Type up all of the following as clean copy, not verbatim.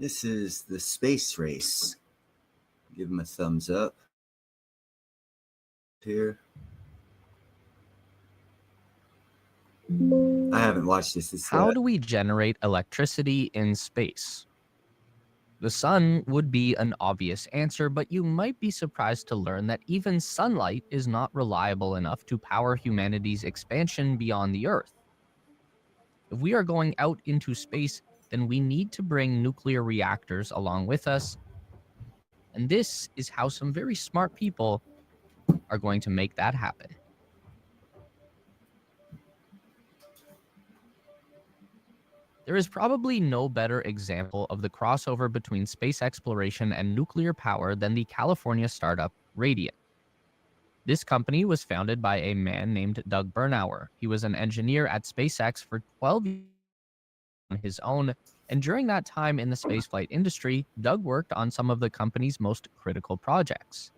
This is the space race. Give him a thumbs up here. I haven't watched this. How do we generate electricity in space? The sun would be an obvious answer, but you might be surprised to learn that even sunlight is not reliable enough to power humanity's expansion beyond the Earth. If we are going out into space, then we need to bring nuclear reactors along with us. And this is how some very smart people are going to make that happen. There is probably no better example of the crossover between space exploration and nuclear power than the California startup Radiant. This company was founded by a man named Doug Bernauer. He was an engineer at SpaceX for 12 years on his own, and during that time in the spaceflight industry, Doug worked on some of the company's most critical projects.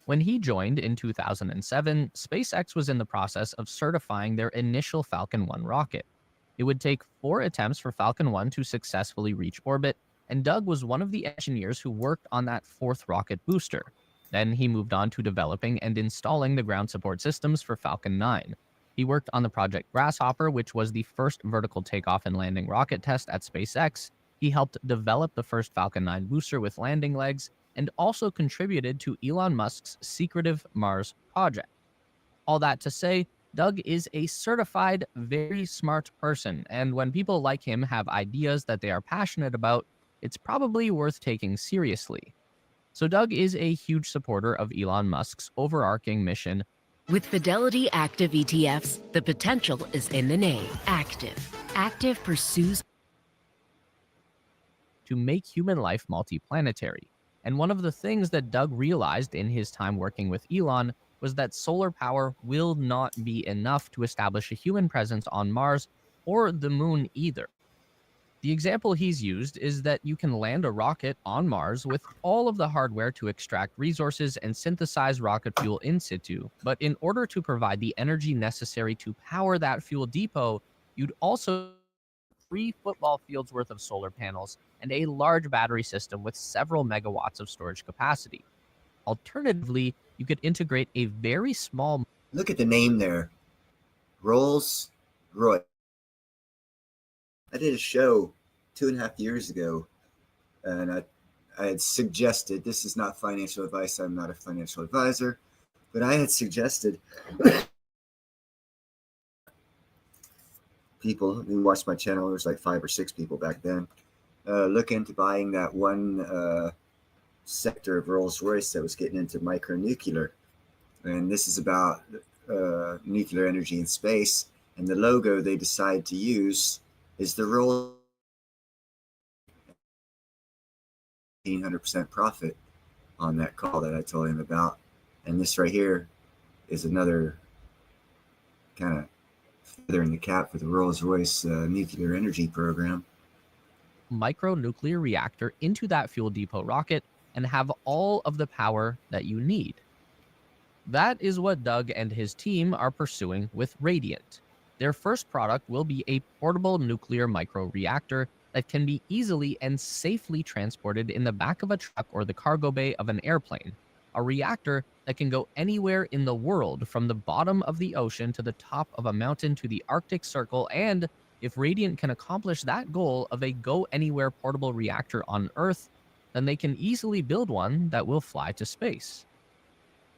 When he joined in 2007, SpaceX was in the process of certifying their initial Falcon 1 rocket. It would take 4 attempts for Falcon 1 to successfully reach orbit, and Doug was one of the engineers who worked on that 4th rocket booster. Then he moved on to developing and installing the ground support systems for Falcon 9. He worked on the Project Grasshopper, which was the first vertical takeoff and landing rocket test at SpaceX. He helped develop the first Falcon 9 booster with landing legs, and also contributed to Elon Musk's secretive Mars project. All that to say, Doug is a certified, very smart person, and when people like him have ideas that they are passionate about, it's probably worth taking seriously. So Doug is a huge supporter of Elon Musk's overarching mission. With Fidelity Active ETFs, the potential is in the name. Active. Active pursues to make human life multiplanetary. And one of the things that Doug realized in his time working with Elon was that solar power will not be enough to establish a human presence on Mars or the moon either. The example he's used is that you can land a rocket on Mars with all of the hardware to extract resources and synthesize rocket fuel in situ, but in order to provide the energy necessary to power that fuel depot, you'd also 3 football fields worth of solar panels and a large battery system with several megawatts of storage capacity. Alternatively, you could integrate a very small... Look at the name there. Rolls-Royce. I did a show 2.5 years ago, and I had suggested, this is not financial advice, I'm not a financial advisor, but I had suggested people who watched my channel, there was like 5 or 6 people back then, look into buying that one sector of Rolls-Royce that was getting into micronuclear. And this is about nuclear energy in space. And the logo they decide to use is the Rolls 1,500% profit on that call that I told him about. And this right here is another kind of feather in the cap for the Rolls-Royce nuclear energy program. Micronuclear reactor into that fuel depot rocket and have all of the power that you need. That is what Doug and his team are pursuing with Radiant. Their first product will be a portable nuclear microreactor that can be easily and safely transported in the back of a truck or the cargo bay of an airplane. A reactor that can go anywhere in the world, from the bottom of the ocean to the top of a mountain to the Arctic Circle, and if Radiant can accomplish that goal of a go-anywhere portable reactor on Earth, then they can easily build one that will fly to space.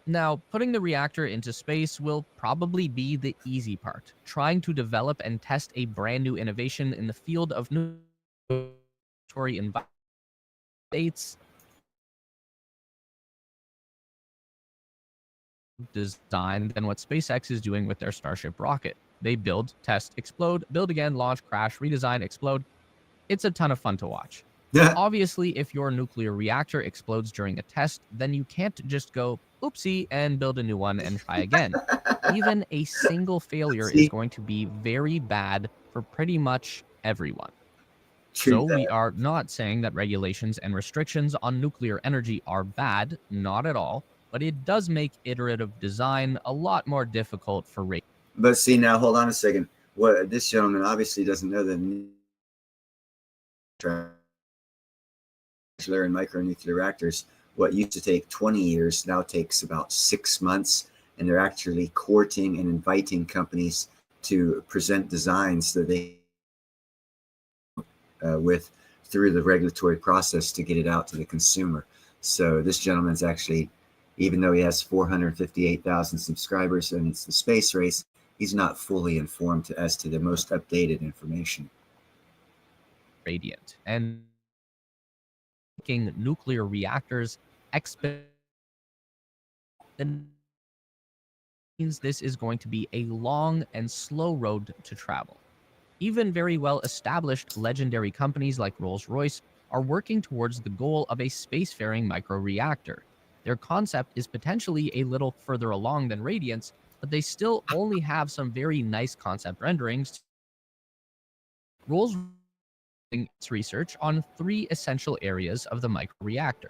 Now, putting the reactor into space will probably be the easy part. Trying to develop and test a brand new innovation in the field of nuclear states design than what SpaceX is doing with their Starship rocket. They build, test, explode, build again, launch, crash, redesign, explode. It's a ton of fun to watch. Obviously, if your nuclear reactor explodes during a test, then you can't just go, oopsie, and build a new one and try again. Even a single failure is going to be very bad for pretty much everyone. So we are not saying that regulations and restrictions on nuclear energy are bad, not at all, but it does make iterative design a lot more difficult for Radiant. But see, now hold on a second. What this gentleman obviously doesn't know that macromolecular and micronuclear reactors, what used to take 20 years now takes about 6 months, and they're actually courting and inviting companies to present designs that they with through the regulatory process to get it out to the consumer. So this gentleman's actually, even though he has 458,000 subscribers and it's the space race, he's not fully informed as to the most updated information. Radiant and making nuclear reactors then means this is going to be a long and slow road to travel. Even very well-established legendary companies like Rolls-Royce are working towards the goal of a spacefaring microreactor. Their concept is potentially a little further along than Radiant's, but they still only have some very nice concept renderings. Rolls its research on 3 essential areas of the microreactor.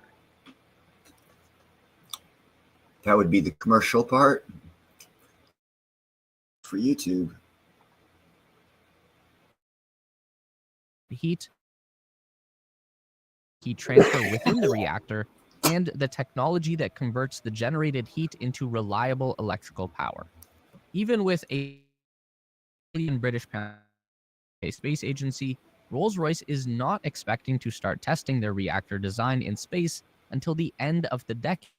That would be the commercial part for YouTube. Heat transfer within the reactor, and the technology that converts the generated heat into reliable electrical power. Even with a British space agency, Rolls-Royce is not expecting to start testing their reactor design in space until the end of the decade.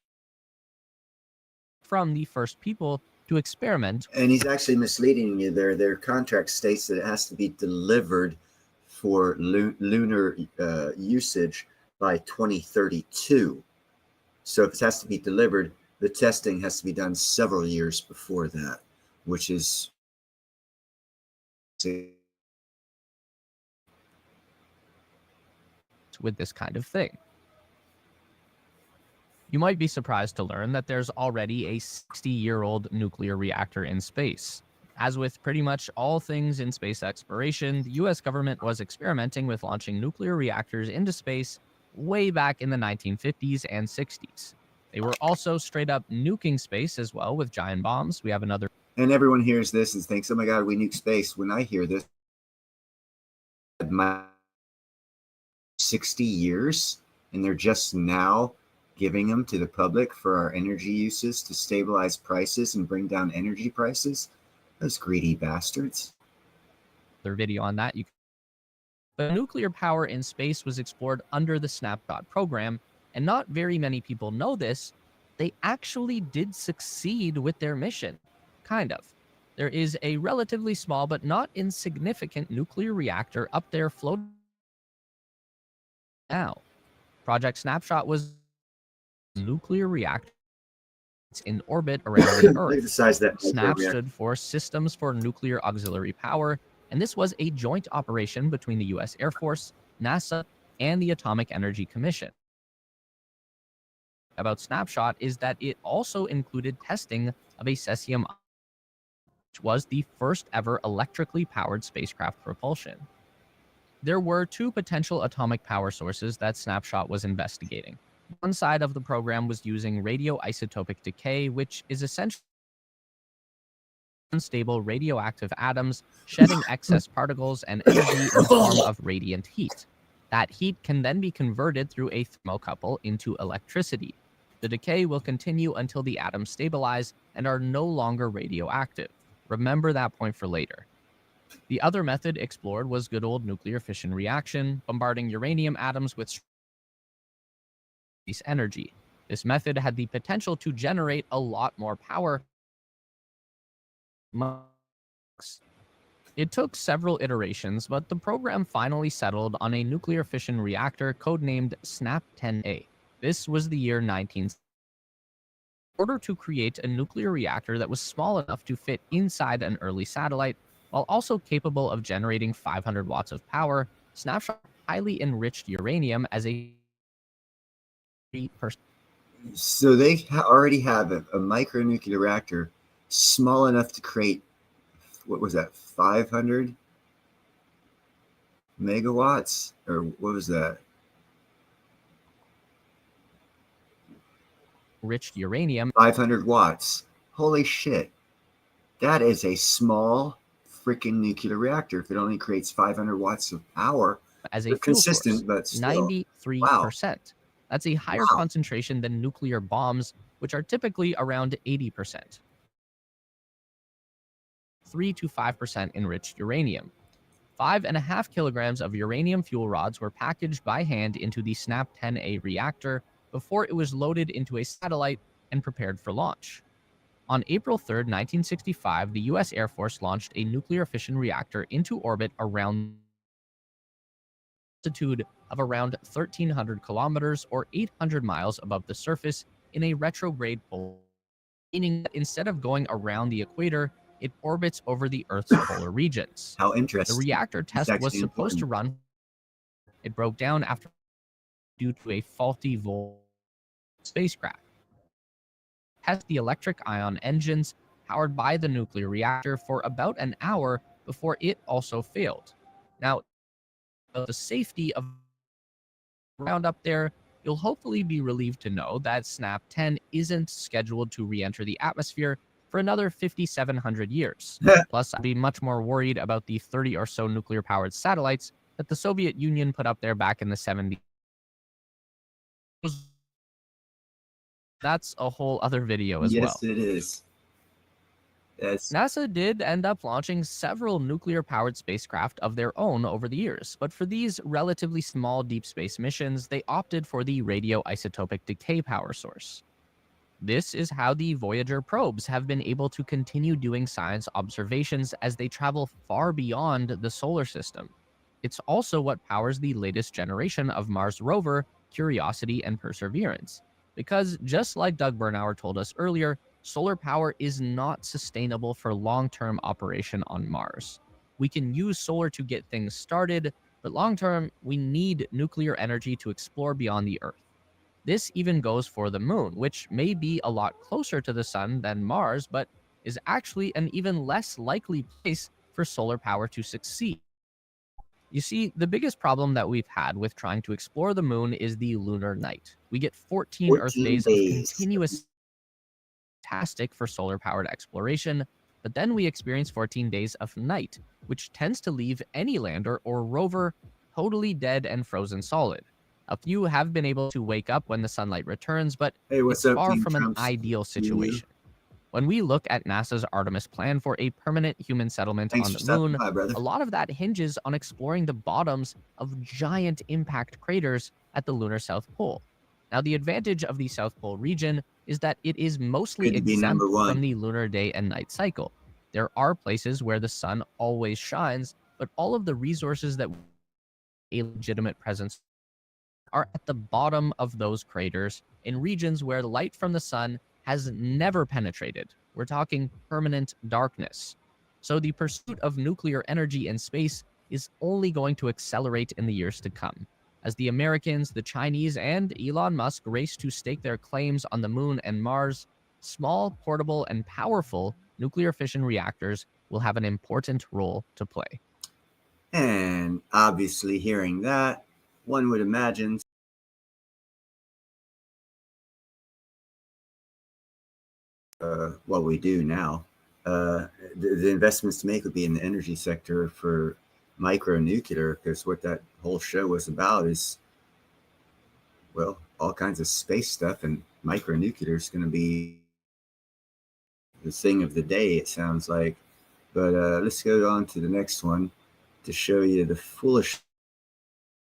From the first people to experiment. And he's actually misleading you there. Their contract states that it has to be delivered for lunar usage by 2032. So if it has to be delivered, the testing has to be done several years before that, which is with this kind of thing. You might be surprised to learn that there's already a 60-year-old nuclear reactor in space. As with pretty much all things in space exploration, the US government was experimenting with launching nuclear reactors into space way back in the 1950s and 60s. They were also straight up nuking space as well with giant bombs. We have another. And everyone hears this and thinks, oh my God, we nuke space. When I hear this, my 60 years, and they're just now giving them to the public for our energy uses to stabilize prices and bring down energy prices. Those greedy bastards. Their video on that. But nuclear power in space was explored under the Snapshot program, and not very many people know this. They actually did succeed with their mission. Kind of. There is a relatively small but not insignificant nuclear reactor up there floating now. Project Snapshot was a nuclear reactor in orbit around the Earth. SNAP stood for Systems for Nuclear Auxiliary Power, and this was a joint operation between the US Air Force, NASA, and the Atomic Energy Commission. About Snapshot is that it also included testing of a cesium, which was the first ever electrically powered spacecraft propulsion. There were 2 potential atomic power sources that Snapshot was investigating. One side of the program was using radioisotopic decay, which is essentially unstable radioactive atoms shedding excess particles and energy in the form of radiant heat. That heat can then be converted through a thermocouple into electricity. The decay will continue until the atoms stabilize and are no longer radioactive. Remember that point for later. The other method explored was good old nuclear fission reaction, bombarding uranium atoms with energy. This method had the potential to generate a lot more power. It took several iterations, but the program finally settled on a nuclear fission reactor codenamed SNAP-10A. This was the year 1960. In order to create a nuclear reactor that was small enough to fit inside an early satellite, while also capable of generating 500 watts of power, Snapshot highly enriched uranium as a So they already have a micronuclear reactor small enough to create, what was that, 500 megawatts? Or what was that? Enriched uranium. 500 watts. Holy shit. That is a small freaking nuclear reactor. If it only creates 500 watts of power, as a They're fuel source, consistent, but still. 93%. That's a higher Wow. concentration than nuclear bombs, which are typically around 80%. 3 to 5% enriched uranium. 5.5 kilograms of uranium fuel rods were packaged by hand into the SNAP-10A reactor before it was loaded into a satellite and prepared for launch. On April 3, 1965, the U.S. Air Force launched a nuclear fission reactor into orbit around altitude of around 1,300 kilometers or 800 miles above the surface in a retrograde pole, meaning that instead of going around the equator, it orbits over the Earth's polar regions. How The interesting. reactor It's test was actually supposed to important. run. It broke down after due to a faulty volt spacecraft. Test the electric ion engines powered by the nuclear reactor for about an hour before it also failed. Now, the safety of around up there, you'll hopefully be relieved to know that SNAP-10 isn't scheduled to re-enter the atmosphere for another 5,700 years. Plus, I'd be much more worried about the 30 or so nuclear-powered satellites that the Soviet Union put up there back in the 70s. That's a whole other video as well. Yes, it is. Yes. NASA did end up launching several nuclear-powered spacecraft of their own over the years, but for these relatively small deep space missions, they opted for the radioisotopic decay power source. This is how the Voyager probes have been able to continue doing science observations as they travel far beyond the solar system. It's also what powers the latest generation of Mars rover, Curiosity and Perseverance. Because just like Doug Bernauer told us earlier, solar power is not sustainable for long-term operation on Mars. We can use solar to get things started, but long-term, we need nuclear energy to explore beyond the Earth. This even goes for the moon, which may be a lot closer to the sun than Mars, but is actually an even less likely place for solar power to succeed. You see, the biggest problem that we've had with trying to explore the moon is the lunar night. We get 14 Earth 14 days of days. continuous fantastic for solar-powered exploration, but then we experience 14 days of night, which tends to leave any lander or rover totally dead and frozen solid. A few have been able to wake up when the sunlight returns, but Hey, what's it's up, far Team from an Trumps? ideal situation. When we look at NASA's Artemis plan for a permanent human settlement Thanks on for the stopping moon, by, brother. a lot of that hinges on exploring the bottoms of giant impact craters at the lunar South Pole. Now, the advantage of the South Pole region is that it is mostly Good to be exempt number one. from the lunar day and night cycle. There are places where the sun always shines, but all of the resources that a legitimate presence are at the bottom of those craters in regions where the light from the sun has never penetrated. We're talking permanent darkness. So the pursuit of nuclear energy in space is only going to accelerate in the years to come, as the Americans, the Chinese, and Elon Musk race to stake their claims on the moon and Mars. Small, portable, and powerful nuclear fission reactors will have an important role to play. And obviously, hearing that, one would imagine what we do now. The investments to make would be in the energy sector for micronuclear, because what that whole show was about is, well, all kinds of space stuff, and micronuclear is going to be the thing of the day, it sounds like. But let's go on to the next one to show you the foolish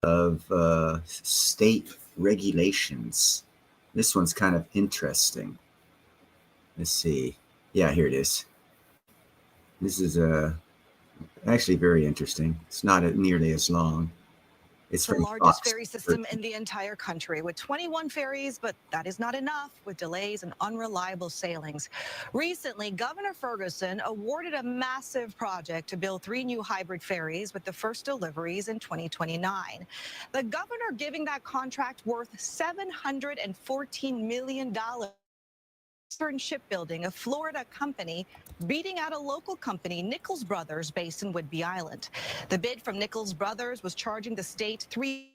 of state regulations. This one's kind of interesting. Let's see. Yeah, here it is. This is actually very interesting. It's not nearly as long. It's the from largest Fox. ferry system in the entire country with 21 ferries, but that is not enough with delays and unreliable sailings. Recently, Governor Ferguson awarded a massive project to build 3 new hybrid ferries with the first deliveries in 2029. The governor giving that contract worth $714 million. Eastern Shipbuilding, a Florida company, beating out a local company, Nichols Brothers, based in Whidbey Island. The bid from Nichols Brothers was charging the state $3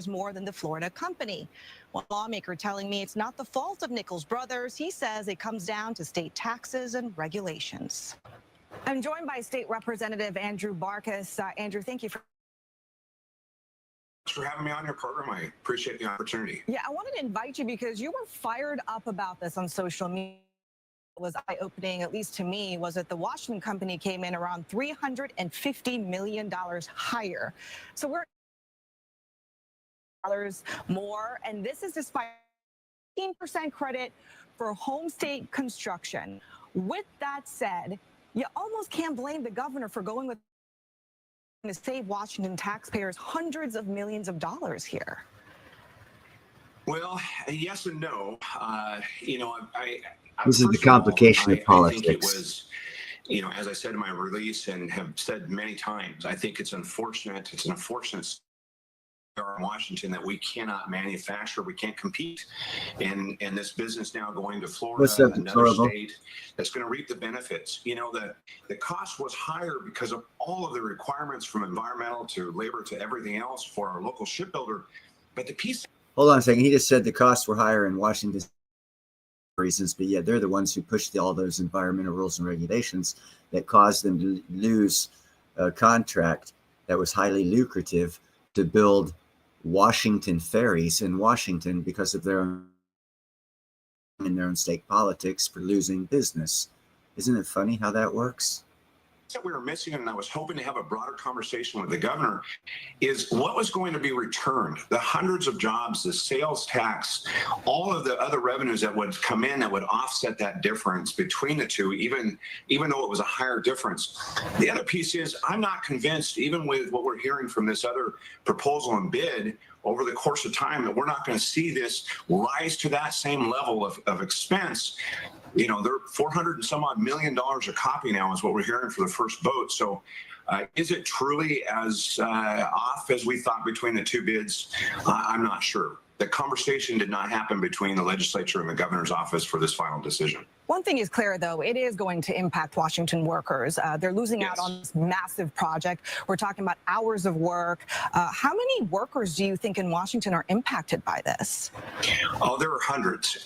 more than the Florida company. One lawmaker telling me it's not the fault of Nichols Brothers. He says it comes down to state taxes and regulations. I'm joined by State Representative Andrew Barkas. Andrew, thank you for for having me on your program. I appreciate the opportunity. Yeah, I wanted to invite you because you were fired up about this on social media. Was eye-opening, at least to me, was that the Washington company came in around $350 million higher. So we're more, and this is despite 15% credit for home state construction. With that said, you almost can't blame the governor for going with to save Washington taxpayers hundreds of millions of dollars here. Well, yes and no. This is the complication of politics. I think it was, as I said in my release and have said many times, I think it's unfortunate. It's an unfortunate in Washington that we cannot manufacture, we can't compete in this business now going to Florida, another state that's going to reap the benefits. The cost was higher because of all of the requirements from environmental to labor to everything else for our local shipbuilder. But the piece. Hold on a second. He just said the costs were higher in Washington reasons, but yeah, they're the ones who pushed all those environmental rules and regulations that caused them to lose a contract that was highly lucrative to build Washington ferries in Washington because of their own state politics for losing business. Isn't it funny how that works? That we were missing, and I was hoping to have a broader conversation with the governor, is what was going to be returned, the hundreds of jobs, the sales tax, all of the other revenues that would come in that would offset that difference between the two, even though it was a higher difference. The other piece is I'm not convinced, even with what we're hearing from this other proposal and bid over the course of time, that we're not going to see this rise to that same level of expense. They're $400 and some odd million a copy now is what we're hearing for the first boat. So is it truly as off as we thought between the two bids? I'm not sure. The conversation did not happen between the legislature and the governor's office for this final decision. One thing is clear, though, it is going to impact Washington workers. They're losing out on this massive project. We're talking about hours of work. How many workers do you think in Washington are impacted by this? Oh, there are hundreds.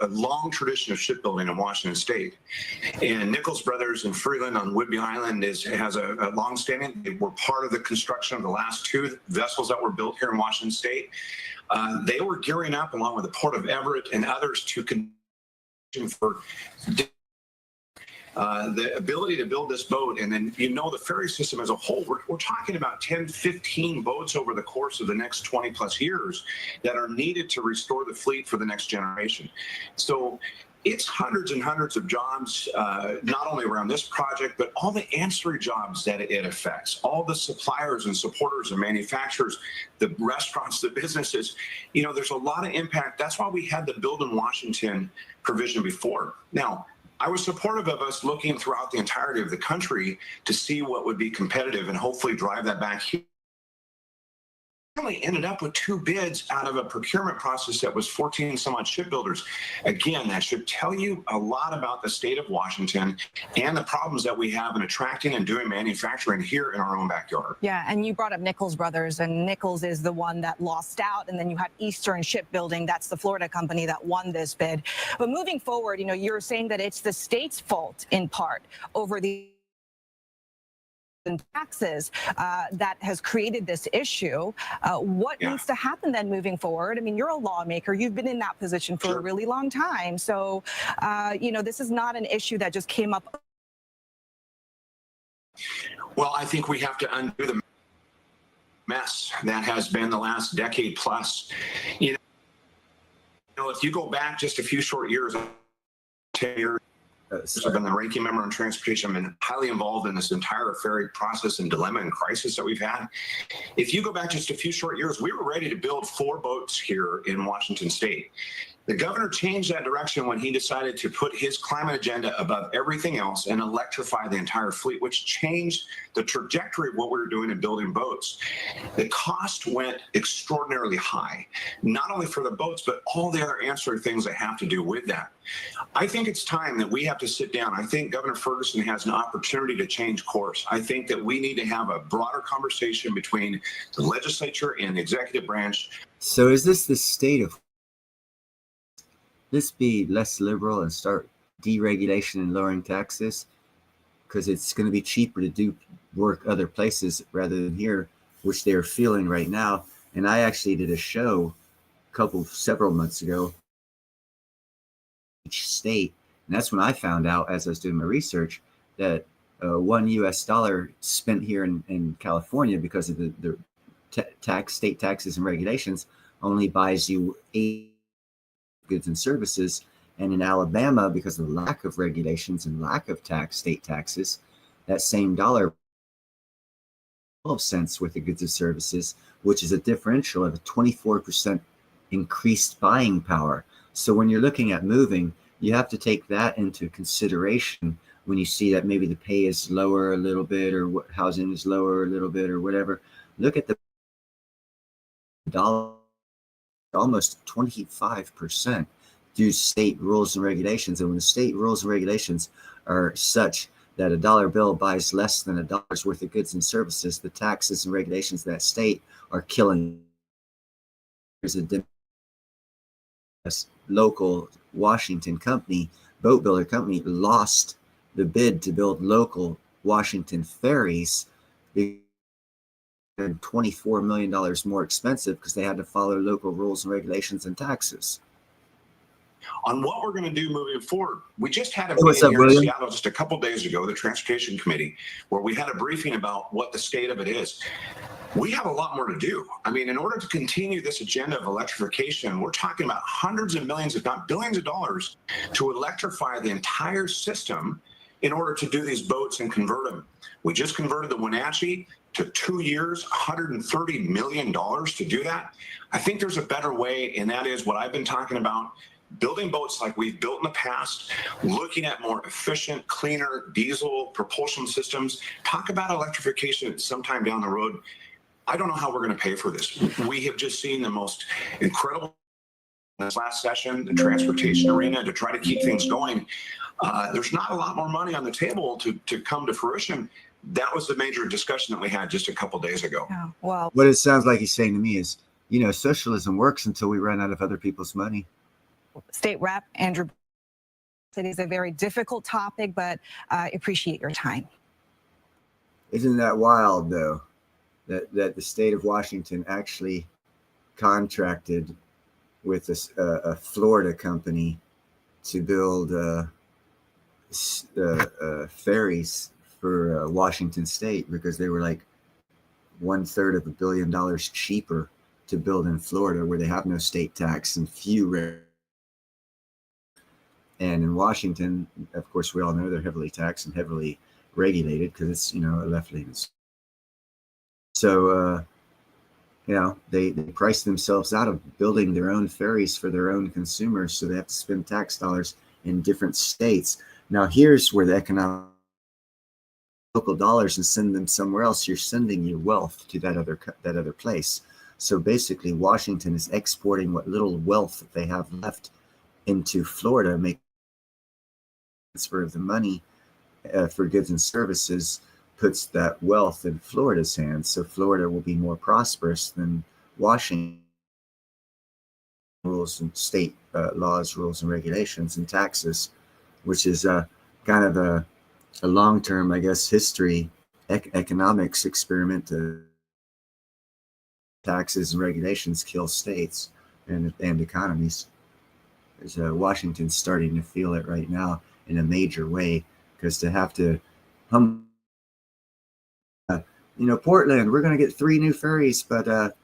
A long tradition of shipbuilding in Washington State, and Nichols Brothers and Freeland on Whidbey Island has a long-standing. They were part of the construction of the last two vessels that were built here in Washington State. They were gearing up, along with the Port of Everett and others, to for the ability to build this boat. And then, the ferry system as a whole, we're talking about 10, 15 boats over the course of the next 20 plus years that are needed to restore the fleet for the next generation. So it's hundreds and hundreds of jobs, not only around this project, but all the ancillary jobs that it affects, all the suppliers and supporters and manufacturers, the restaurants, the businesses. There's a lot of impact. That's why we had the Build in Washington provision before. Now, I was supportive of us looking throughout the entirety of the country to see what would be competitive and hopefully drive that back here. We ended up with two bids out of a procurement process that was 14 some odd shipbuilders. Again, that should tell you a lot about the state of Washington and the problems that we have in attracting and doing manufacturing here in our own backyard. Yeah, and you brought up Nichols Brothers, and Nichols is the one that lost out, and then you had Eastern Shipbuilding. That's the Florida company that won this bid. But moving forward, you're saying that it's the state's fault in part over the taxes that has created this issue. What needs to happen then moving forward? I mean, you're a lawmaker. You've been in that position for a really long time. So, this is not an issue that just came up. Well, I think we have to undo the mess that has been the last decade plus. If you go back just a few short years, 10 years, I've been the ranking member on transportation. I've been highly involved in this entire ferry process and dilemma and crisis that we've had. If you go back just a few short years, we were ready to build 4 boats here in Washington State. The governor changed that direction when he decided to put his climate agenda above everything else and electrify the entire fleet, which changed the trajectory of what we were doing in building boats. The cost went extraordinarily high, not only for the boats, but all the other ancillary things that have to do with that. I think it's time that we have to sit down. I think Governor Ferguson has an opportunity to change course. I think that we need to have a broader conversation between the legislature and the executive branch. So is this the state of this be less liberal and start deregulation and lowering taxes? Because it's going to be cheaper to do work other places rather than here. which they're feeling right now. And I actually did a show several months ago, each state. And that's when I found out, as I was doing my research, that $1 spent here in California, because of the state taxes and regulations, only buys you 8 goods and services. And in Alabama, because of the lack of regulations and lack of state taxes, that same dollar, 12 cents worth of goods and services, which is a differential of a 24% increased buying power. So when you're looking at moving, you have to take that into consideration when you see that maybe the pay is lower a little bit, or what housing is lower a little bit, or whatever. Look at the dollar, almost 25% due to state rules and regulations. And when the state rules and regulations are such that a dollar bill buys less than $1 worth of goods and services, the taxes and regulations of that state are killing. There's a local Washington company, boat builder company, lost the bid to build local Washington ferries, and $24 million more expensive because they had to follow local rules and regulations and taxes. On what we're going to do moving forward, we just had a What's meeting up, here in William? Seattle just a couple days ago, the Transportation Committee, where we had a briefing about what the state of it is. We have a lot more to do. I mean, in order to continue this agenda of electrification, we're talking about hundreds of millions, if not billions of dollars to electrify the entire system in order to do these boats and convert them. We just converted the Wenatchee to 2 years, $130 million to do that. I think there's a better way, and that is what I've been talking about: building boats like we've built in the past, looking at more efficient, cleaner diesel propulsion systems. Talk about electrification sometime down the road. I don't know how we're going to pay for this. We have just seen the most incredible this last session, the transportation arena, to try to keep things going. There's not a lot more money on the table to come to fruition. That was the major discussion that we had just a couple days ago. Yeah, well, What it sounds like he's saying to me is, socialism works until we run out of other people's money. State Rep Andrew, it is a very difficult topic, but I appreciate your time. Isn't that wild, though, that the state of Washington actually contracted with a Florida company to build ferries for Washington State, because they were like 1/3 of $1 billion cheaper to build in Florida, where they have no state tax and and in Washington, of course, we all know they're heavily taxed and heavily regulated because it's, a left-leaning. So, they price themselves out of building their own ferries for their own consumers, so they have to spend tax dollars in different states. Now, here's where the economic local dollars and send them somewhere else. You're sending your wealth to that other place. So basically, Washington is exporting what little wealth that they have left into Florida, make transfer of the money for goods and services, puts that wealth in Florida's hands. So Florida will be more prosperous than Washington. Rules and state laws, rules and regulations and taxes, which is kind of a long-term, I guess, history economics experiment. Taxes and regulations kill states and economies. Washington's starting to feel it right now in a major way, because to have to Portland, we're going to get 3 new ferries, but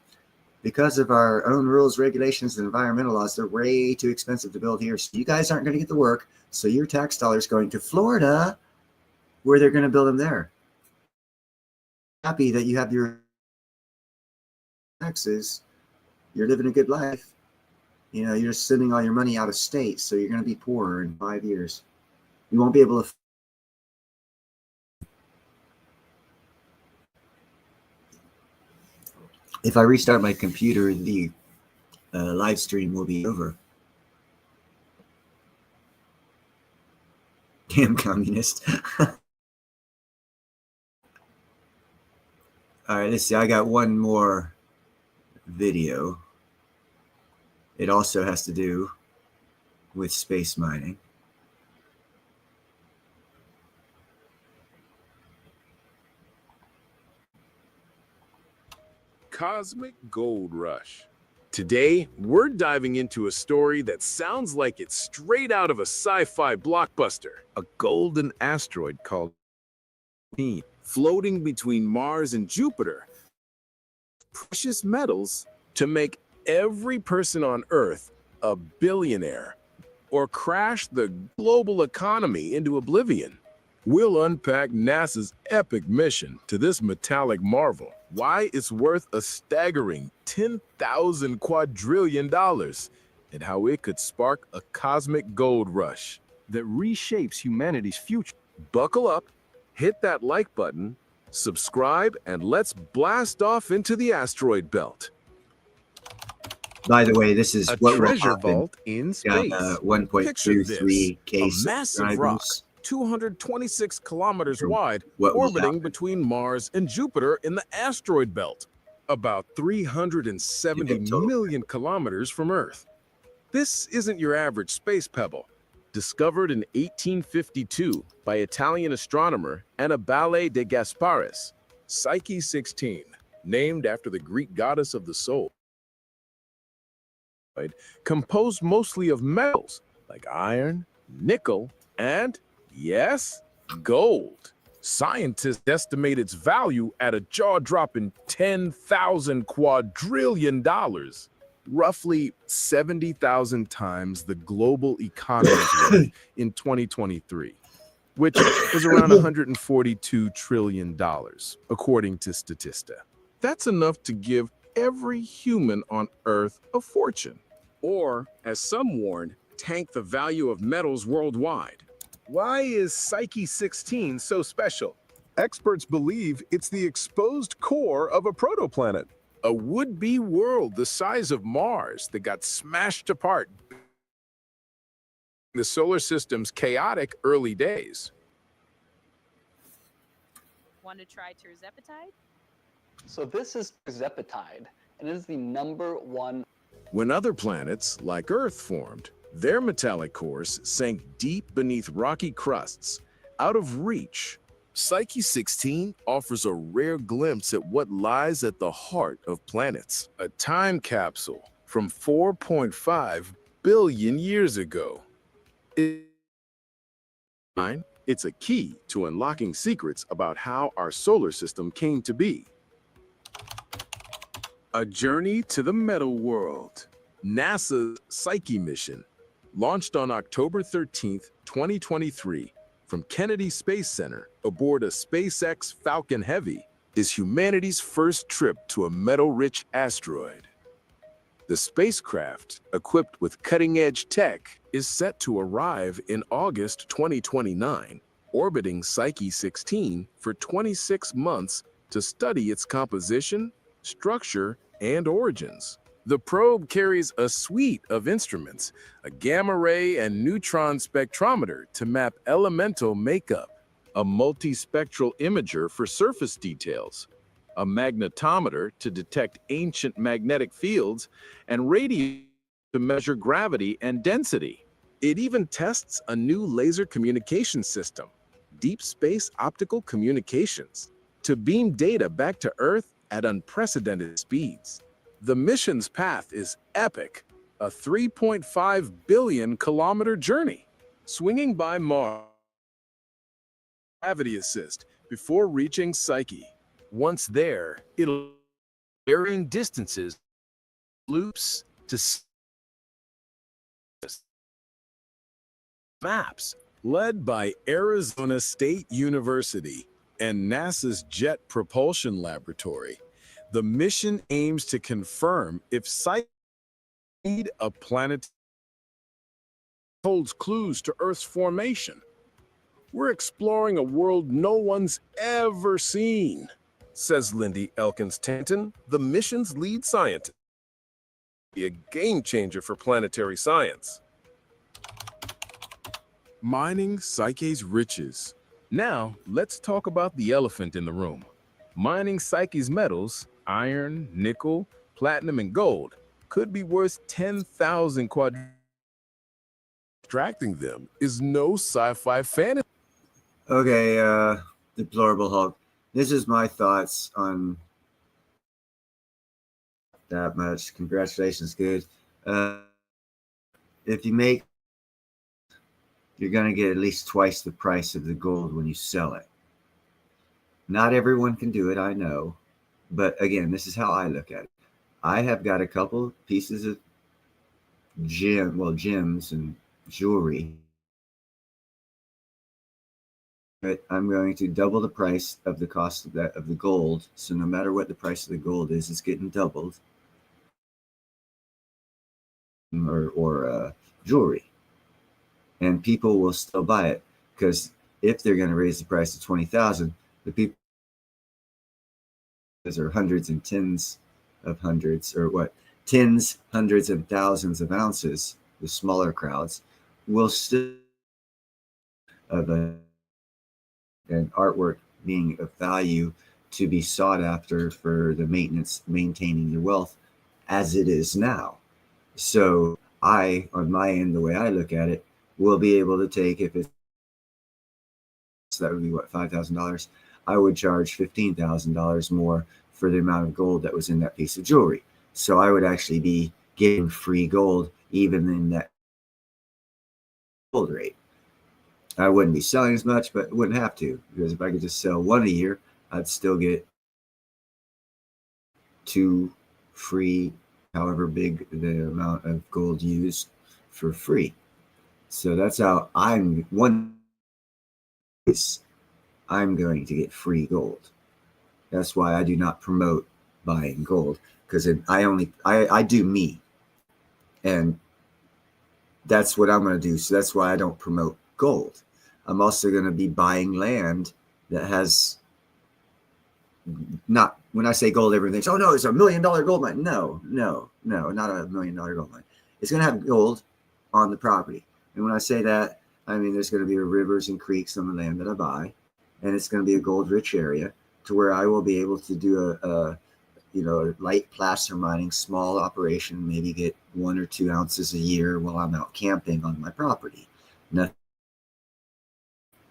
because of our own rules, regulations, and environmental laws, they're way too expensive to build here. So you guys aren't going to get the work. So your tax dollars going to Florida, where they're going to build them there. Happy that you have your taxes. You're living a good life. You're just sending all your money out of state. So you're going to be poorer in 5 years. You won't be able to. If I restart my computer, the live stream will be over. Damn communist. All right, let's see. I got one more video. It also has to do with space mining. cosmic gold rush. Today, we're diving into a story that sounds like it's straight out of a sci-fi blockbuster. A golden asteroid called Peen, floating between Mars and Jupiter. Precious metals to make every person on Earth a billionaire or crash the global economy into oblivion. We'll unpack NASA's epic mission to this metallic marvel, why it's worth a staggering $10,000 quadrillion, and how it could spark a cosmic gold rush that reshapes humanity's future. Buckle up, hit that like button, subscribe, and let's blast off into the asteroid belt. By the way, this is A what will treasure happen. vault in Got space. 1.23K A massive rock, subscribers. 226 kilometers Or wide, what will orbiting happen. between Mars and Jupiter in the asteroid belt, about 370 total. million kilometers from Earth. This isn't your average space pebble. Discovered in 1852 by Italian astronomer Annibale de Gasparis, Psyche 16, named after the Greek goddess of the soul, composed mostly of metals like iron, nickel, and, yes, gold. Scientists estimate its value at a jaw-dropping $10,000 quadrillion, roughly 70,000 times the global economy's worth in 2023, which was around $142 trillion, according to Statista. That's enough to give every human on Earth a fortune, or, as some warned, tank the value of metals worldwide. Why is Psyche 16 so special? Experts believe it's the exposed core of a protoplanet, a would-be world the size of Mars that got smashed apart in the solar system's chaotic early days. Want to try terzepatide? So this is terzepatide, and it is the #1. When other planets, like Earth, formed, their metallic cores sank deep beneath rocky crusts, out of reach. Psyche 16 offers a rare glimpse at what lies at the heart of planets. A time capsule from 4.5 billion years ago. It's a key to unlocking secrets about how our solar system came to be. A journey to the metal world. NASA's Psyche mission, launched on October 13th, 2023, from Kennedy Space Center aboard a SpaceX Falcon Heavy, is humanity's first trip to a metal-rich asteroid. The spacecraft, equipped with cutting-edge tech, is set to arrive in August 2029, orbiting Psyche 16 for 26 months to study its composition, structure, and origins. The probe carries a suite of instruments, a gamma ray and neutron spectrometer to map elemental makeup, a multispectral imager for surface details, a magnetometer to detect ancient magnetic fields, and radio to measure gravity and density. It even tests a new laser communication system, deep space optical communications, to beam data back to Earth at unprecedented speeds. The mission's path is epic, a 3.5 billion kilometer journey, swinging by Mars gravity assist before reaching Psyche. Once there, it'll varying distances, loops to maps, led by Arizona State University and NASA's Jet Propulsion Laboratory. The mission aims to confirm if Psyche a planet holds clues to Earth's formation. We're exploring a world no one's ever seen, says Lindy Elkins-Tanton, the mission's lead scientist. Be a game changer for planetary science. Mining Psyche's riches. Now, let's talk about the elephant in the room. Mining Psyche's metals, iron, nickel, platinum, and gold, could be worth 10,000 quadrillion. Extracting them is no sci-fi fantasy. Okay, Deplorable Hulk. This is my thoughts on that much. Congratulations, good. If you make, you're going to get at least twice the price of the gold when you sell it. Not everyone can do it, I know. But again, this is how I look at it. I have got a couple pieces of gems and jewelry. But I'm going to double the price of the cost of that of the gold. So no matter what the price of the gold is, it's getting doubled. Or jewelry. And people will still buy it, because if they're going to raise the price to 20,000, the people, those are hundreds and tens of hundreds, or what, tens, hundreds, and thousands of ounces, the smaller crowds, will still of an artwork being of value to be sought after for the maintaining your wealth as it is now. So I, on my end, the way I look at it, will be able to take, if it's, so that would be what, $5,000, I would charge $15,000 more for the amount of gold that was in that piece of jewelry. So I would actually be getting free gold even in that gold rate. I wouldn't be selling as much, but wouldn't have to, because if I could just sell one a year, I'd still get 2 free, however big the amount of gold used, for free. So that's how I'm going to get free gold. That's why I do not promote buying gold, because I do me, and that's what I'm going to do. So that's why I don't promote gold. I'm also going to be buying land that has not, when I say gold, everyone thinks, oh no, it's $1 million gold mine. No, not $1 million gold mine. It's going to have gold on the property. And when I say that, I mean there's going to be rivers and creeks on the land that I buy, and it's going to be a gold-rich area to where I will be able to do a light placer mining, small operation, maybe get 1 or 2 ounces a year while I'm out camping on my property. Nothing,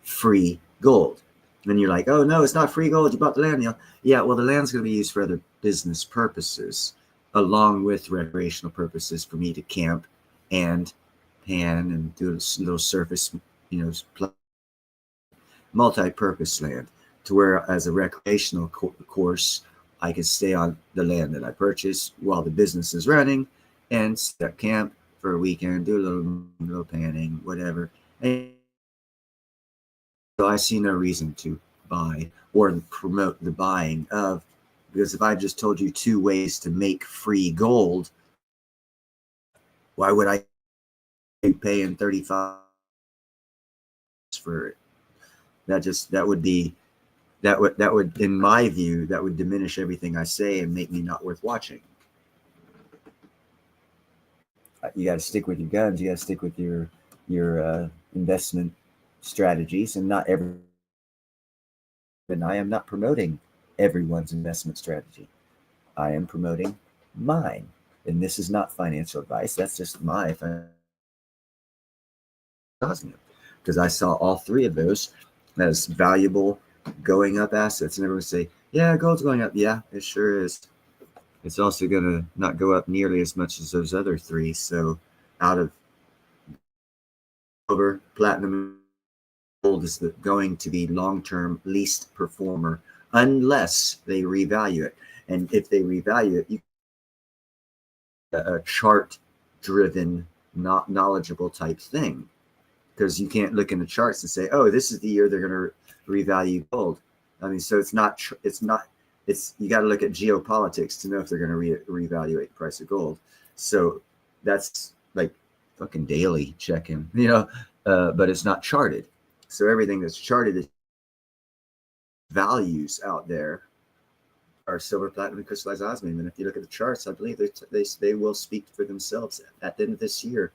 free gold. And you're like, oh no, it's not free gold. You bought the land. Yeah, well, the land's going to be used for other business purposes, along with recreational purposes for me to camp and pan and do a little surface, multi-purpose land, to where as a recreational course, I can stay on the land that I purchased while the business is running and set up camp for a weekend, do a little panning, whatever. And so I see no reason to buy or promote the buying of, because if I just told you 2 ways to make free gold, why would I be paying $35 for it? That would, in my view, that would diminish everything I say and make me not worth watching. You got to stick with your guns. You got to stick with your investment strategies, and not every. And I am not promoting everyone's investment strategy. I am promoting mine, and this is not financial advice. That's just my because I saw all 3 of those as valuable going up assets, and everyone say, yeah, gold's going up. Yeah, it sure is. It's also going to not go up nearly as much as those other 3. So out of silver, platinum, gold is going to be long-term least performer unless they revalue it. And if they revalue it, a chart-driven, not knowledgeable type thing, because you can't look in the charts and say, oh, this is the year they're going to revalue gold. I mean, so it's you got to look at geopolitics to know if they're going to reevaluate the price of gold. So that's like fucking daily checking, but it's not charted. So everything that's charted is values out there are silver, platinum, and crystallized osmium. And if you look at the charts, I believe they will speak for themselves. At the end of this year,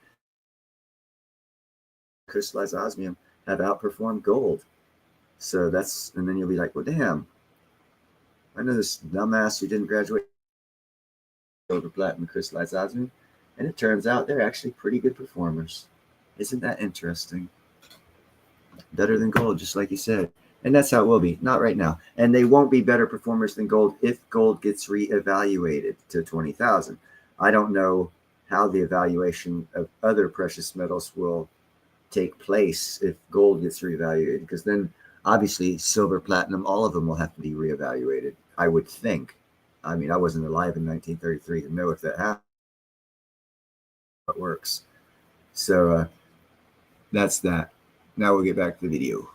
crystallized osmium have outperformed gold. So and then you'll be like, well, damn, I know this dumbass who didn't graduate silver, platinum, crystallized osmium, and it turns out they're actually pretty good performers. Isn't that interesting? Better than gold, just like you said. And that's how it will be. Not right now. And they won't be better performers than gold if gold gets reevaluated to 20,000. I don't know how the evaluation of other precious metals will take place if gold gets reevaluated, because then obviously silver, platinum, all of them will have to be reevaluated, I would think. I mean, I wasn't alive in 1933 to know if that happened. It works. So that's that. Now we'll get back to the video.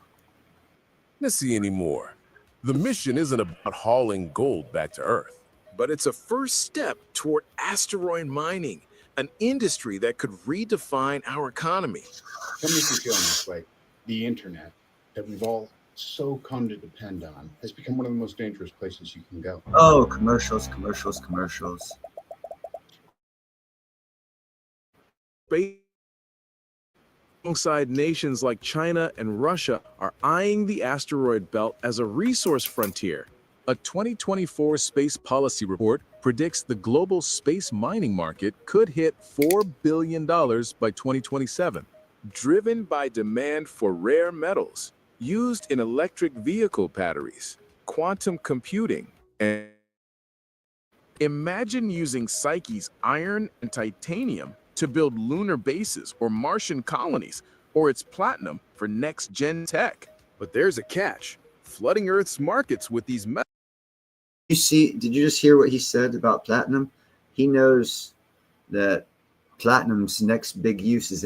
To see anymore. The mission isn't about hauling gold back to Earth, but it's a first step toward asteroid mining, an industry that could redefine our economy. Tell me if you're feeling this way. The internet that we've all so come to depend on has become one of the most dangerous places you can go. Oh, commercials, commercials, commercials. Alongside nations like China and Russia are eyeing the asteroid belt as a resource frontier. A 2024 space policy report predicts the global space mining market could hit $4 billion by 2027, driven by demand for rare metals used in electric vehicle batteries, quantum computing, and imagine using Psyche's iron and titanium to build lunar bases or Martian colonies, or its platinum for next-gen tech. But there's a catch: flooding Earth's markets with these metals. Did you just hear what he said about platinum? He knows that platinum's next big use is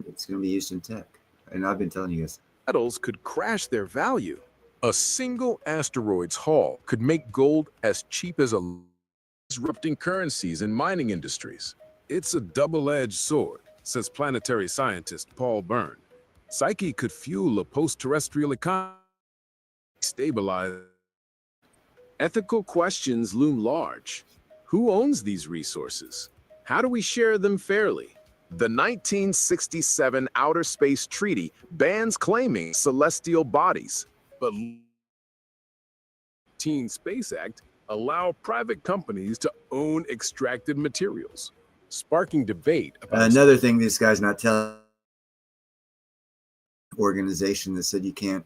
it's going to be used in tech. And I've been telling you guys. Metals could crash their value. A single asteroid's haul could make gold as cheap as a disrupting currencies in mining industries. It's a double-edged sword, says planetary scientist Paul Byrne. Psyche could fuel a post-terrestrial economy, stabilize. Ethical questions loom large. Who owns these resources? How do we share them fairly? The 1967 Outer Space Treaty bans claiming celestial bodies, but the Teen Space Act allow private companies to own extracted materials, sparking debate about another thing this guy's not telling. Organization that said you can't.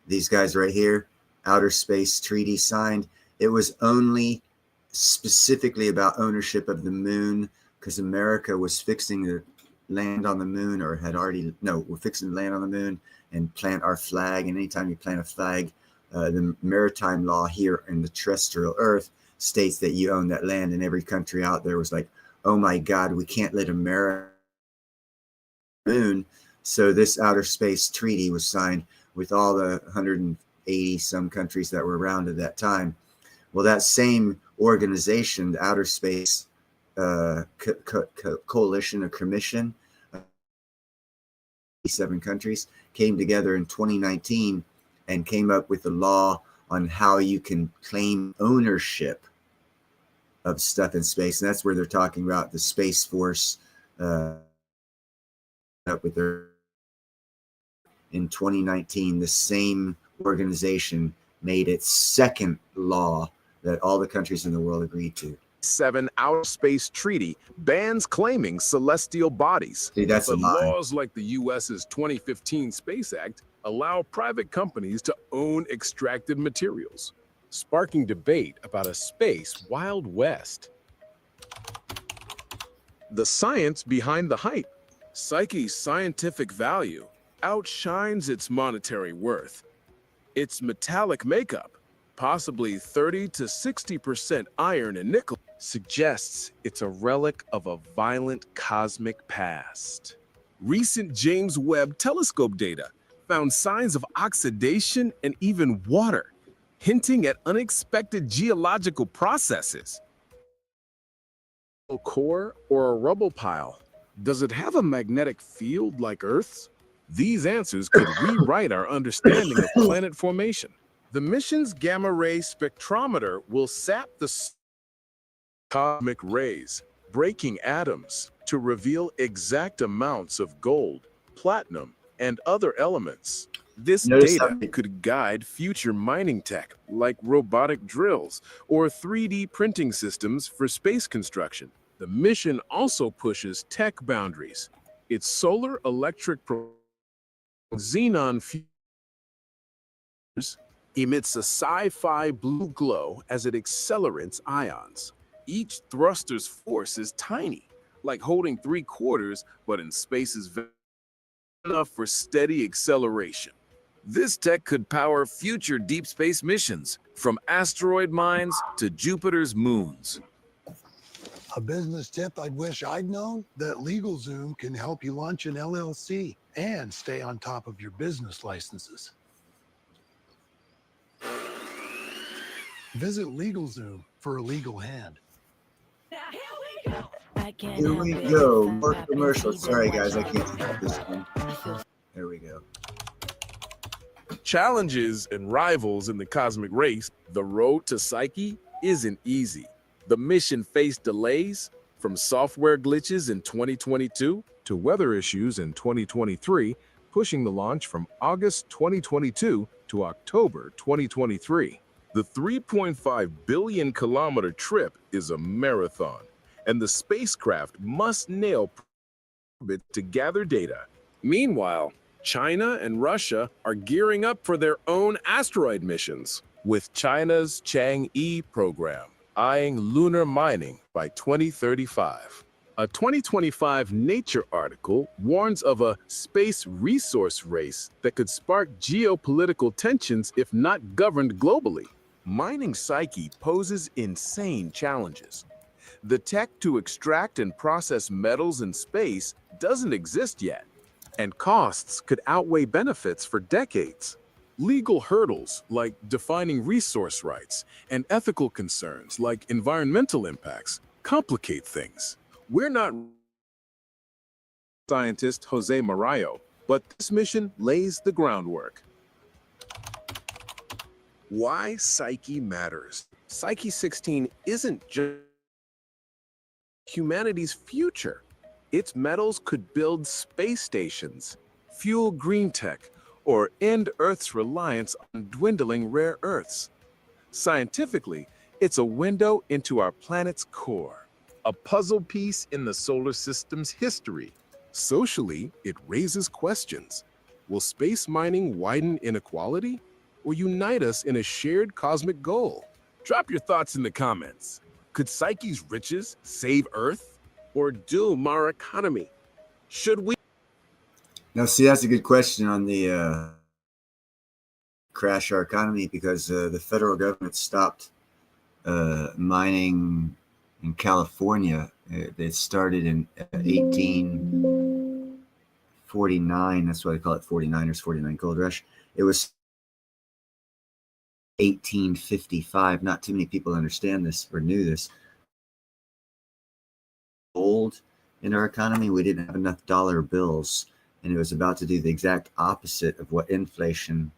These guys right here, Outer Space Treaty signed. It was only specifically about ownership of the moon, because America was fixing to land on the moon, or had already, no, we're fixing to land on the moon and plant our flag. And anytime you plant a flag, the maritime law here in the terrestrial Earth states that you own that land, and every country out there was like, oh my God, we can't let America moon. So this Outer Space Treaty was signed with all the 180 some countries that were around at that time. Well, that same organization, the Outer Space Coalition or Commission, 7 countries, came together in 2019 and came up with a law on how you can claim ownership of stuff in space. And that's where they're talking about the Space Force up with their. In 2019, the same organization made its second law that all the countries in the world agreed to. 7 Outer Space Treaty bans claiming celestial bodies. See, that's but a lie. Laws like the U.S.'s 2015 Space Act allow private companies to own extracted materials, sparking debate about a space Wild West. The science behind the hype. Psyche's scientific value outshines its monetary worth. Its metallic makeup, possibly 30 to 60% iron and nickel, suggests it's a relic of a violent cosmic past. Recent James Webb Telescope data found signs of oxidation and even water, hinting at unexpected geological processes. A core or a rubble pile? Does it have a magnetic field like Earth's? These answers could rewrite our understanding of planet formation. The mission's gamma-ray spectrometer will sap the cosmic rays, breaking atoms to reveal exact amounts of gold, platinum, and other elements. This data could guide future mining tech, like robotic drills or 3D printing systems for space construction. The mission also pushes tech boundaries, Its solar electric xenon fuse emits a sci-fi blue glow as it accelerates ions. Each thruster's force is tiny, like holding 3/4, but in space is enough for steady acceleration. This tech could power future deep space missions, from asteroid mines to Jupiter's moons. A business tip I'd wish I'd known: that LegalZoom can help you launch an LLC and stay on top of your business licenses. Visit LegalZoom for a legal hand. Here we go. More commercials. Sorry, guys, I can't stop this one. There we go. Challenges and rivals in the cosmic race, the road to Psyche isn't easy. The mission faced delays, from software glitches in 2022 to weather issues in 2023, pushing the launch from August 2022 to October 2023. The 3.5 billion kilometer trip is a marathon, and the spacecraft must nail it to gather data. Meanwhile, China and Russia are gearing up for their own asteroid missions, with China's Chang'e program eyeing lunar mining by 2035. A 2025 Nature article warns of a space resource race that could spark geopolitical tensions if not governed globally. Mining Psyche poses insane challenges. The tech to extract and process metals in space doesn't exist yet, and costs could outweigh benefits for decades. Legal hurdles like defining resource rights and ethical concerns like environmental impacts complicate things. We're not scientist Jose Mario, but this mission lays the groundwork. Why Psyche matters. Psyche 16 isn't just humanity's future. Its metals could build space stations, fuel green tech, or end Earth's reliance on dwindling rare earths. Scientifically, it's a window into our planet's core, a puzzle piece in the solar system's history. Socially, it raises questions. Will space mining widen inequality or unite us in a shared cosmic goal? Drop your thoughts in the comments. Could Psyche's riches save Earth or doom our economy? Should we? Now, see, that's a good question on the crash our economy, because the federal government stopped mining in California. It started in 1849. That's why they call it 49ers, 49 Gold Rush. It was 1855. Not too many people understand this or knew this. Gold in our economy, we didn't have enough dollar bills. And it was about to do the exact opposite of what inflation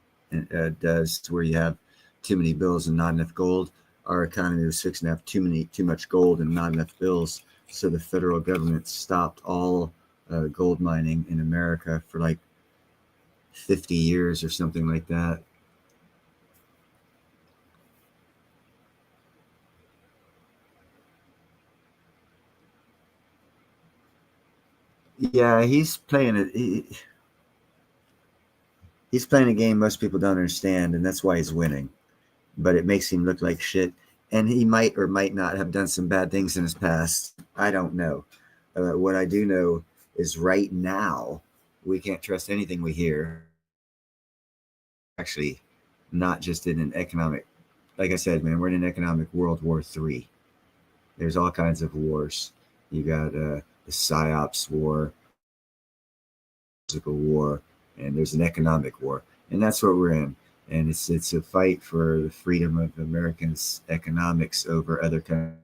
does, to where you have too many bills and not enough gold. Our economy was fixing to have too much gold and not enough bills. So the federal government stopped all gold mining in America for like 50 years or something like that. Yeah, he's playing it. He's playing a game most people don't understand, and that's why he's winning. But it makes him look like shit. And he might or might not have done some bad things in his past. I don't know. What I do know is right now, we can't trust anything we hear. Actually, not just in an economic, like I said, man, we're in an economic World War III. There's all kinds of wars. You got the PSYOPs war, physical war, and there's an economic war. And that's what we're in. And it's a fight for the freedom of Americans' economics over other countries.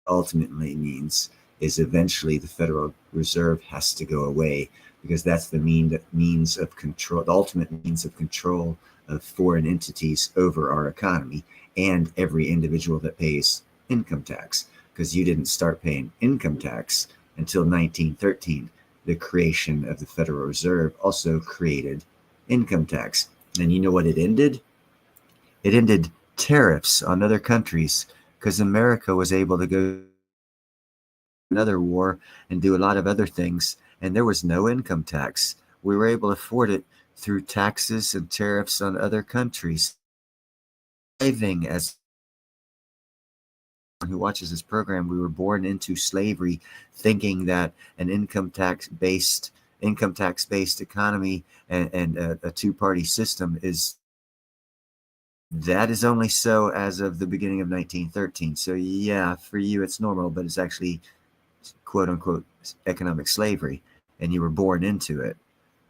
Ultimately means is eventually the Federal Reserve has to go away, because that's the means of control, the ultimate means of control of foreign entities over our economy and every individual that pays income tax. Because you didn't start paying income tax until 1913. The creation of the Federal Reserve also created income tax. And you know what it ended? It ended tariffs on other countries, because America was able to go another war and do a lot of other things. And there was no income tax. We were able to afford it through taxes and tariffs on other countries. Living as who watches this program, we were born into slavery, thinking that an income tax based economy and a two-party system is only so as of the beginning of 1913. So yeah, for you it's normal, but it's actually quote unquote economic slavery, and you were born into it.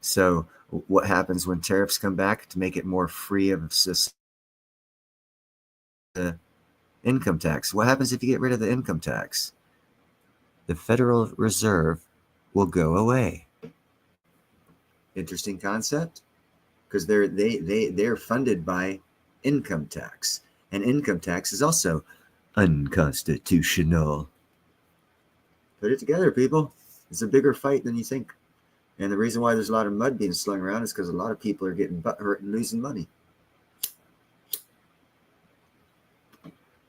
So what happens when tariffs come back to make it more free of the income tax? What happens if you get rid of the income tax? The Federal Reserve will go away. Interesting concept, because they're funded by income tax, and income tax is also unconstitutional. Put it together, people. It's a bigger fight than you think. And the reason why there's a lot of mud being slung around is because a lot of people are getting butthurt and losing money.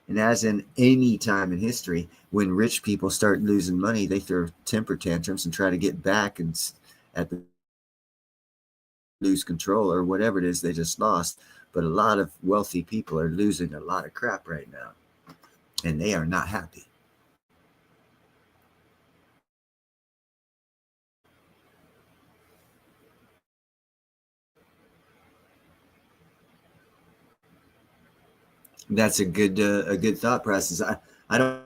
And as in any time in history, when rich people start losing money, they throw temper tantrums and try to get back and lose control or whatever it is they just lost. But a lot of wealthy people are losing a lot of crap right now, and they are not happy. That's a good thought process. I don't.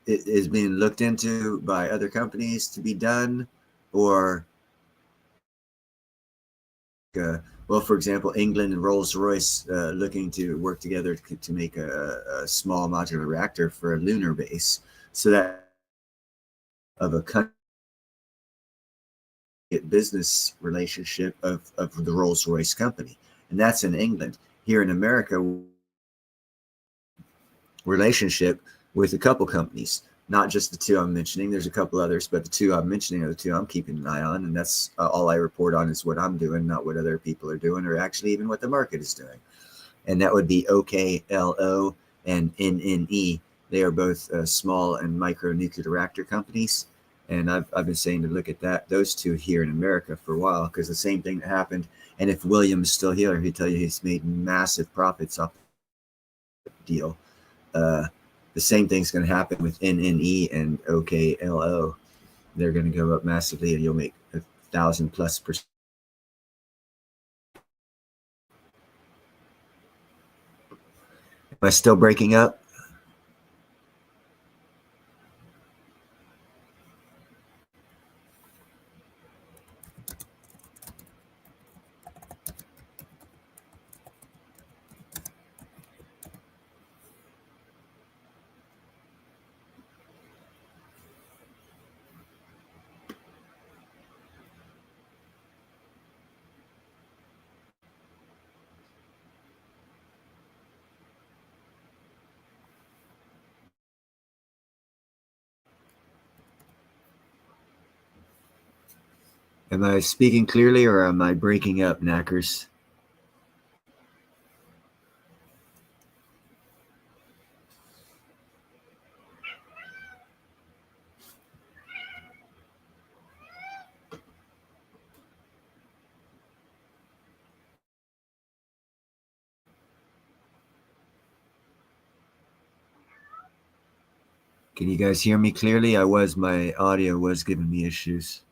It is being looked into by other companies to be done, or well, for example, England and Rolls-Royce looking to work together to make a small modular reactor for a lunar base, so that of a country business relationship of the Rolls-Royce company, and that's in England. Here in America, relationship with a couple companies, not just the two I'm mentioning. There's a couple others, but the two I'm mentioning are the two I'm keeping an eye on, and that's all I report on is what I'm doing, not what other people are doing, or actually even what the market is doing. And that would be OKLO and NNE. They are both small and micro nuclear reactor companies. And I've been saying to look at those two here in America for a while, because the same thing that happened. And if William is still here, he'll tell you he's made massive profits off the deal. The same thing's going to happen with NNE and OKLO. They're going to go up massively, and you'll make 1,000+%. Am I still breaking up? Am I speaking clearly, or am I breaking up, knackers? Can you guys hear me clearly? My audio was giving me issues.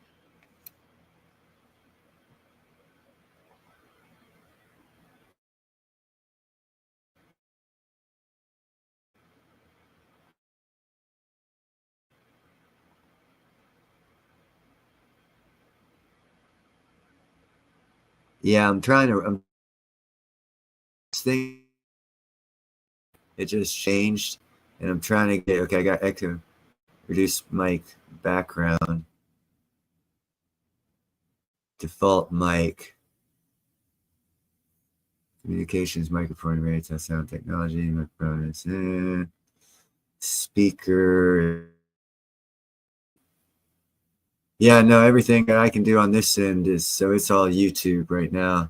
Yeah, I'm it just changed, and I'm trying to get, okay, I can reduce mic background, default mic, communications, microphone, radio, test sound technology, microphone, speaker. Yeah, no, everything that I can do on this end it's all YouTube right now.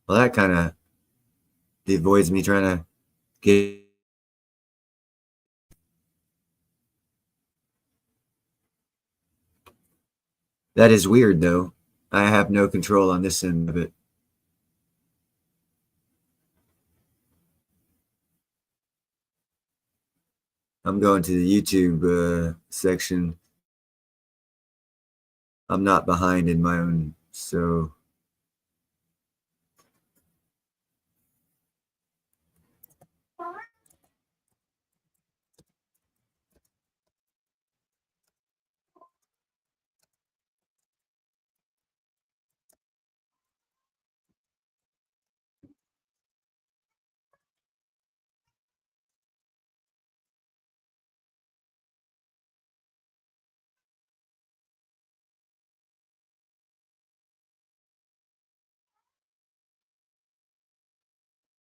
Well, that kind of avoids me trying to get. That is weird, though. I have no control on this end of it. I'm going to the YouTube section. I'm not behind in my own, so